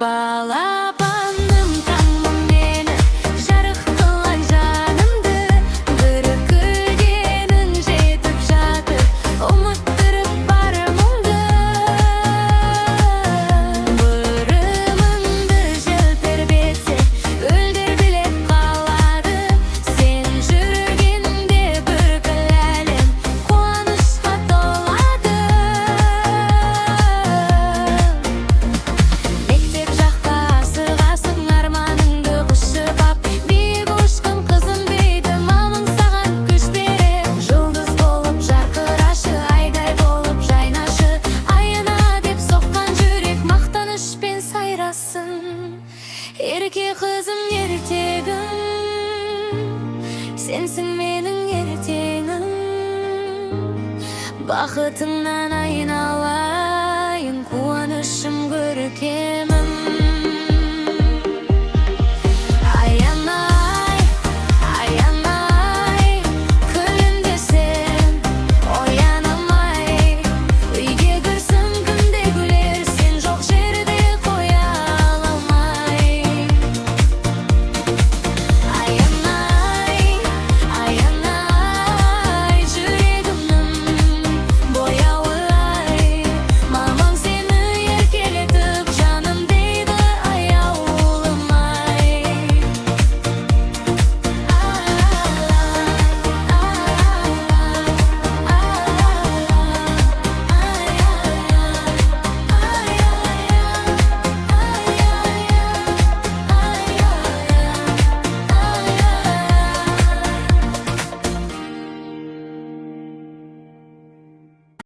Балапаным таңым мені жарық қылған жанымды, бір күлгенің жетіп жатыр, ұмыттырып бар мұңды. Бұрымыңды жел тербетсе, өлдір білеп қалады. Сен жүргенде бүкіл әлем қуанышқа толады. Мектеп жақта асығасың, арманыңды құшып ап, биік ұшқын қызым дейді, мамың саған күш берер. Жұлдыз болып жарқырашы, айдай болып жайнашы, айына деп соққан жүрек мақтанышпен сайрасын. Ерке қызым, ертегім, сенсің менің ертеңім, бақытың